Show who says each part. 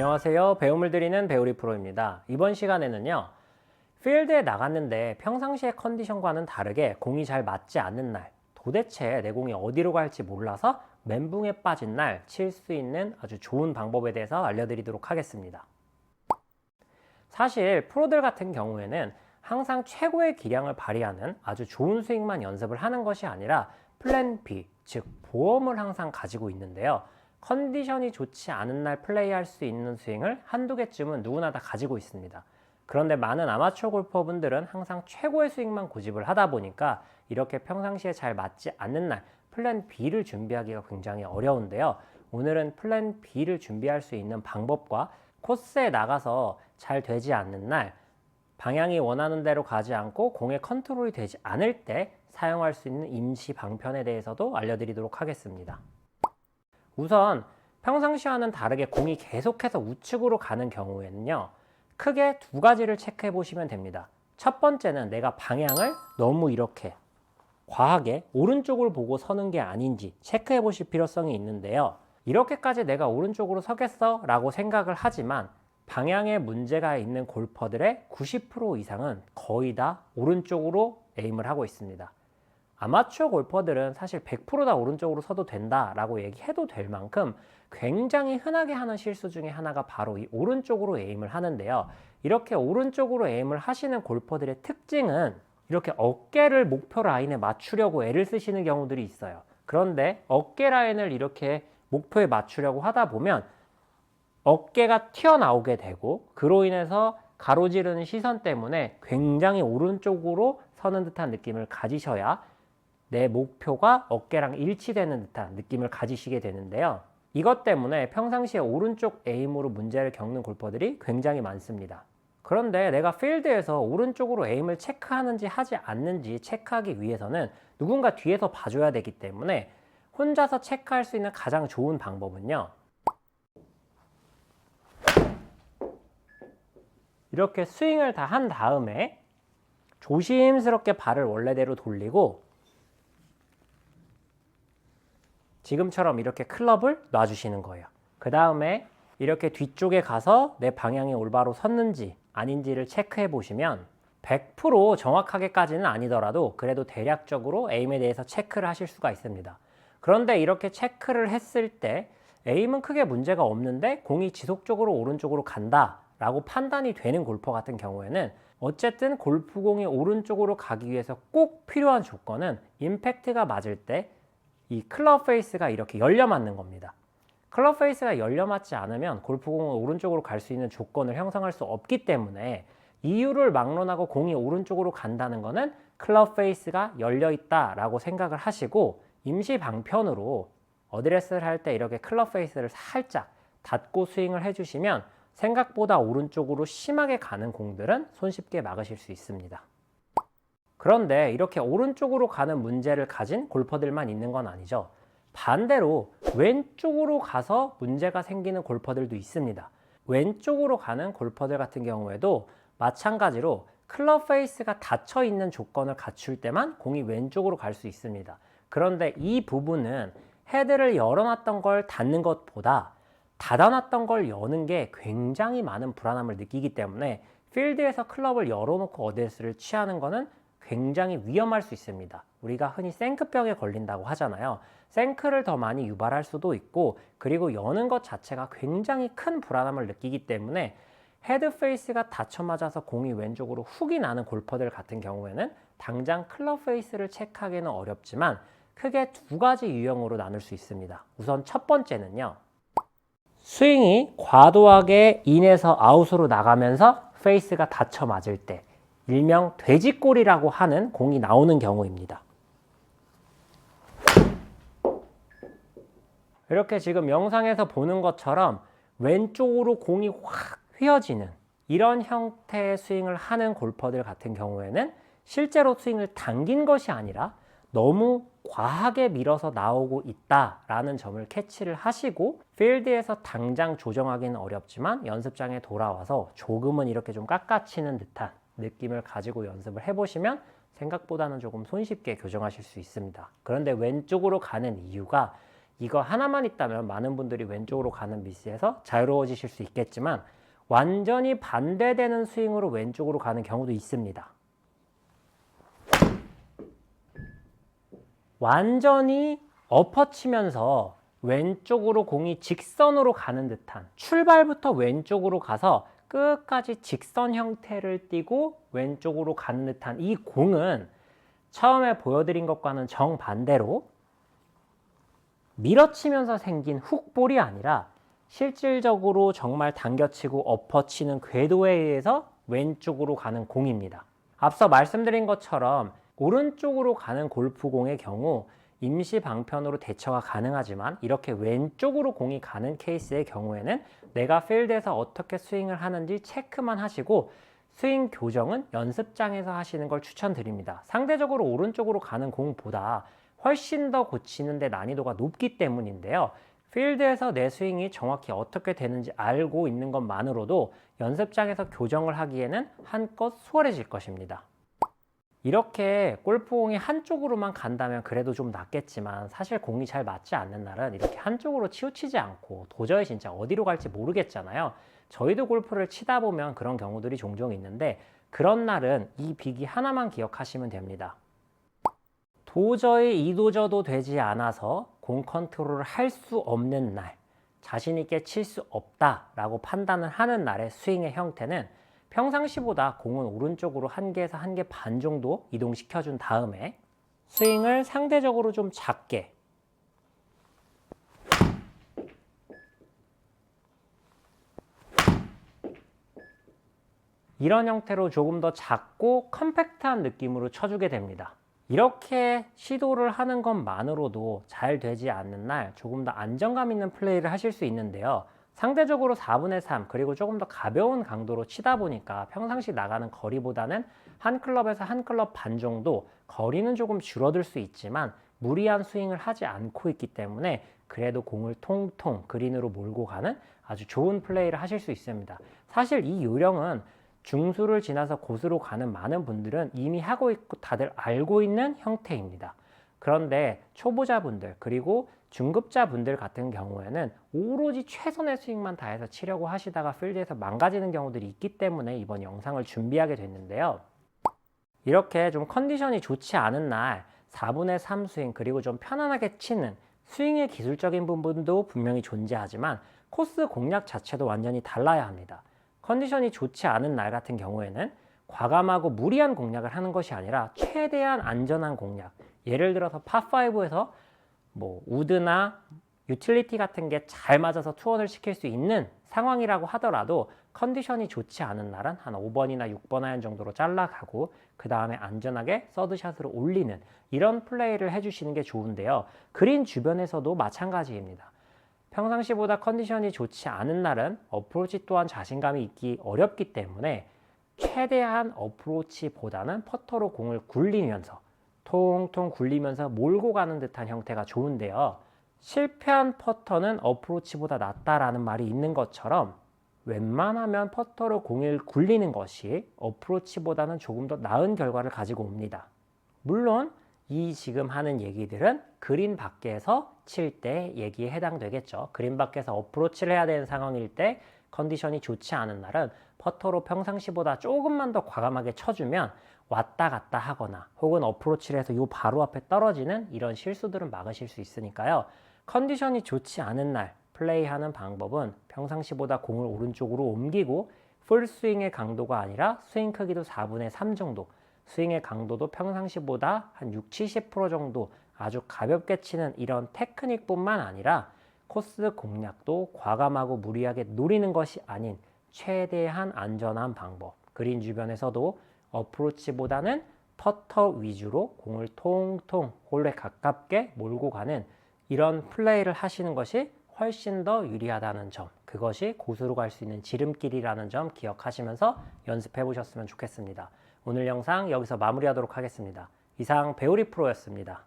Speaker 1: 안녕하세요. 배움을 드리는 배우리 프로입니다. 이번 시간에는요, 필드에 나갔는데 평상시의 컨디션과는 다르게 공이 잘 맞지 않는 날, 도대체 내 공이 어디로 갈지 몰라서 멘붕에 빠진 날 칠 수 있는 아주 좋은 방법에 대해서 알려드리도록 하겠습니다. 사실 프로들 같은 경우에는 항상 최고의 기량을 발휘하는 아주 좋은 스윙만 연습을 하는 것이 아니라 플랜 B, 즉 보험을 항상 가지고 있는데요. 컨디션이 좋지 않은 날 플레이할 수 있는 스윙을 한두 개쯤은 누구나 다 가지고 있습니다. 그런데 많은 아마추어 골퍼분들은 항상 최고의 스윙만 고집을 하다 보니까 이렇게 평상시에 잘 맞지 않는 날 플랜 B를 준비하기가 굉장히 어려운데요. 오늘은 플랜 B를 준비할 수 있는 방법과 코스에 나가서 잘 되지 않는 날, 방향이 원하는 대로 가지 않고 공의 컨트롤이 되지 않을 때 사용할 수 있는 임시 방편에 대해서도 알려드리도록 하겠습니다. 우선 평상시와는 다르게 공이 계속해서 우측으로 가는 경우에는요, 크게 두 가지를 체크해 보시면 됩니다. 첫 번째는 내가 방향을 너무 이렇게 과하게 오른쪽을 보고 서는 게 아닌지 체크해 보실 필요성이 있는데요. 이렇게까지 내가 오른쪽으로 서겠어? 라고 생각을 하지만 방향에 문제가 있는 골퍼들의 90% 이상은 거의 다 오른쪽으로 에임을 하고 있습니다. 아마추어 골퍼들은 사실 100% 다 오른쪽으로 서도 된다라고 얘기해도 될 만큼 굉장히 흔하게 하는 실수 중에 하나가 바로 이 오른쪽으로 에임을 하는데요. 이렇게 오른쪽으로 에임을 하시는 골퍼들의 특징은 이렇게 어깨를 목표 라인에 맞추려고 애를 쓰시는 경우들이 있어요. 그런데 어깨 라인을 이렇게 목표에 맞추려고 하다 보면 어깨가 튀어나오게 되고 그로 인해서 가로지르는 시선 때문에 굉장히 오른쪽으로 서는 듯한 느낌을 가지셔야 내 목표가 어깨랑 일치되는 듯한 느낌을 가지시게 되는데요. 이것 때문에 평상시에 오른쪽 에임으로 문제를 겪는 골퍼들이 굉장히 많습니다. 그런데 내가 필드에서 오른쪽으로 에임을 체크하는지 하지 않는지 체크하기 위해서는 누군가 뒤에서 봐줘야 되기 때문에 혼자서 체크할 수 있는 가장 좋은 방법은요, 이렇게 스윙을 다 한 다음에 조심스럽게 발을 원래대로 돌리고 지금처럼 이렇게 클럽을 놔주시는 거예요. 그 다음에 이렇게 뒤쪽에 가서 내 방향이 올바로 섰는지 아닌지를 체크해 보시면 100% 정확하게까지는 아니더라도 그래도 대략적으로 에임에 대해서 체크를 하실 수가 있습니다. 그런데 이렇게 체크를 했을 때 에임은 크게 문제가 없는데 공이 지속적으로 오른쪽으로 간다 라고 판단이 되는 골퍼 같은 경우에는 어쨌든 골프공이 오른쪽으로 가기 위해서 꼭 필요한 조건은 임팩트가 맞을 때 이 클럽 페이스가 이렇게 열려 맞는 겁니다. 클럽 페이스가 열려 맞지 않으면 골프공은 오른쪽으로 갈 수 있는 조건을 형성할 수 없기 때문에 이유를 막론하고 공이 오른쪽으로 간다는 것은 클럽 페이스가 열려 있다라고 생각을 하시고 임시 방편으로 어드레스를 할 때 이렇게 클럽 페이스를 살짝 닫고 스윙을 해주시면 생각보다 오른쪽으로 심하게 가는 공들은 손쉽게 막으실 수 있습니다. 그런데 이렇게 오른쪽으로 가는 문제를 가진 골퍼들만 있는 건 아니죠. 반대로 왼쪽으로 가서 문제가 생기는 골퍼들도 있습니다. 왼쪽으로 가는 골퍼들 같은 경우에도 마찬가지로 클럽 페이스가 닫혀 있는 조건을 갖출 때만 공이 왼쪽으로 갈 수 있습니다. 그런데 이 부분은 헤드를 열어놨던 걸 닫는 것보다 닫아놨던 걸 여는 게 굉장히 많은 불안함을 느끼기 때문에 필드에서 클럽을 열어놓고 어드레스를 취하는 거는 굉장히 위험할 수 있습니다. 우리가 흔히 생크병에 걸린다고 하잖아요. 생크를 더 많이 유발할 수도 있고, 그리고 여는 것 자체가 굉장히 큰 불안함을 느끼기 때문에 헤드 페이스가 닫혀 맞아서 공이 왼쪽으로 훅이 나는 골퍼들 같은 경우에는 당장 클럽 페이스를 체크하기는 어렵지만 크게 두 가지 유형으로 나눌 수 있습니다. 우선 첫 번째는요, 스윙이 과도하게 인에서 아웃으로 나가면서 페이스가 닫혀 맞을 때 일명 돼지골이라고 하는 공이 나오는 경우입니다. 이렇게 지금 영상에서 보는 것처럼 왼쪽으로 공이 확 휘어지는 이런 형태의 스윙을 하는 골퍼들 같은 경우에는 실제로 스윙을 당긴 것이 아니라 너무 과하게 밀어서 나오고 있다라는 점을 캐치를 하시고 필드에서 당장 조정하기는 어렵지만 연습장에 돌아와서 조금은 이렇게 좀 깎아치는 듯한 느낌을 가지고 연습을 해보시면 생각보다는 조금 손쉽게 교정하실 수 있습니다. 그런데 왼쪽으로 가는 이유가 이거 하나만 있다면 많은 분들이 왼쪽으로 가는 미스에서 자유로워지실 수 있겠지만 완전히 반대되는 스윙으로 왼쪽으로 가는 경우도 있습니다. 완전히 엎어치면서 왼쪽으로 공이 직선으로 가는 듯한, 출발부터 왼쪽으로 가서 끝까지 직선 형태를 띠고 왼쪽으로 가는 듯한 이 공은 처음에 보여드린 것과는 정반대로 밀어치면서 생긴 훅볼이 아니라 실질적으로 정말 당겨치고 엎어치는 궤도에 의해서 왼쪽으로 가는 공입니다. 앞서 말씀드린 것처럼 오른쪽으로 가는 골프공의 경우 임시 방편으로 대처가 가능하지만 이렇게 왼쪽으로 공이 가는 케이스의 경우에는 내가 필드에서 어떻게 스윙을 하는지 체크만 하시고 스윙 교정은 연습장에서 하시는 걸 추천드립니다. 상대적으로 오른쪽으로 가는 공보다 훨씬 더 고치는 데 난이도가 높기 때문인데요. 필드에서 내 스윙이 정확히 어떻게 되는지 알고 있는 것만으로도 연습장에서 교정을 하기에는 한껏 수월해질 것입니다. 이렇게 골프공이 한쪽으로만 간다면 그래도 좀 낫겠지만 사실 공이 잘 맞지 않는 날은 이렇게 한쪽으로 치우치지 않고 도저히 진짜 어디로 갈지 모르겠잖아요. 저희도 골프를 치다 보면 그런 경우들이 종종 있는데 그런 날은 이 비기 하나만 기억하시면 됩니다. 도저히 이도저도 되지 않아서 공 컨트롤을 할 수 없는 날, 자신 있게 칠 수 없다라고 판단을 하는 날의 스윙의 형태는 평상시보다 공은 오른쪽으로 1개에서 1개 반 정도 이동시켜준 다음에 스윙을 상대적으로 좀 작게, 이런 형태로 조금 더 작고 컴팩트한 느낌으로 쳐주게 됩니다. 이렇게 시도를 하는 것만으로도 잘 되지 않는 날 조금 더 안정감 있는 플레이를 하실 수 있는데요. 상대적으로 4분의 3 그리고 조금 더 가벼운 강도로 치다 보니까 평상시 나가는 거리보다는 한 클럽에서 한 클럽 반 정도 거리는 조금 줄어들 수 있지만 무리한 스윙을 하지 않고 있기 때문에 그래도 공을 통통 그린으로 몰고 가는 아주 좋은 플레이를 하실 수 있습니다. 사실 이 요령은 중수를 지나서 고수로 가는 많은 분들은 이미 하고 있고 다들 알고 있는 형태입니다. 그런데 초보자분들 그리고 중급자분들 같은 경우에는 오로지 최선의 스윙만 다해서 치려고 하시다가 필드에서 망가지는 경우들이 있기 때문에 이번 영상을 준비하게 됐는데요. 이렇게 좀 컨디션이 좋지 않은 날 4분의 3 스윙 그리고 좀 편안하게 치는 스윙의 기술적인 부분도 분명히 존재하지만 코스 공략 자체도 완전히 달라야 합니다. 컨디션이 좋지 않은 날 같은 경우에는 과감하고 무리한 공략을 하는 것이 아니라 최대한 안전한 공략, 예를 들어서 파5에서 우드나 유틸리티 같은 게 잘 맞아서 투혼을 시킬 수 있는 상황이라고 하더라도 컨디션이 좋지 않은 날은 한 5번이나 6번 아이언 정도로 잘라가고 그 다음에 안전하게 서드샷으로 올리는 이런 플레이를 해주시는 게 좋은데요. 그린 주변에서도 마찬가지입니다. 평상시보다 컨디션이 좋지 않은 날은 어프로치 또한 자신감이 있기 어렵기 때문에 최대한 어프로치보다는 퍼터로 공을 굴리면서 통통 굴리면서 몰고 가는 듯한 형태가 좋은데요. 실패한 퍼터는 어프로치보다 낫다라는 말이 있는 것처럼 웬만하면 퍼터로 공을 굴리는 것이 어프로치보다는 조금 더 나은 결과를 가지고 옵니다. 물론 이 지금 하는 얘기들은 그린 밖에서 칠 때 얘기에 해당되겠죠. 그린 밖에서 어프로치를 해야 되는 상황일 때 컨디션이 좋지 않은 날은 퍼터로 평상시보다 조금만 더 과감하게 쳐주면 왔다 갔다 하거나 혹은 어프로치를 해서 요 바로 앞에 떨어지는 이런 실수들은 막으실 수 있으니까요. 컨디션이 좋지 않은 날 플레이하는 방법은 평상시보다 공을 오른쪽으로 옮기고 풀스윙의 강도가 아니라 스윙 크기도 4분의 3 정도, 스윙의 강도도 평상시보다 한 60-70% 정도 아주 가볍게 치는 이런 테크닉뿐만 아니라 코스 공략도 과감하고 무리하게 노리는 것이 아닌 최대한 안전한 방법, 그린 주변에서도 어프로치보다는 퍼터 위주로 공을 통통 홀에 가깝게 몰고 가는 이런 플레이를 하시는 것이 훨씬 더 유리하다는 점, 그것이 고수로 갈 수 있는 지름길이라는 점 기억하시면서 연습해 보셨으면 좋겠습니다. 오늘 영상 여기서 마무리하도록 하겠습니다. 이상 배우리 프로였습니다.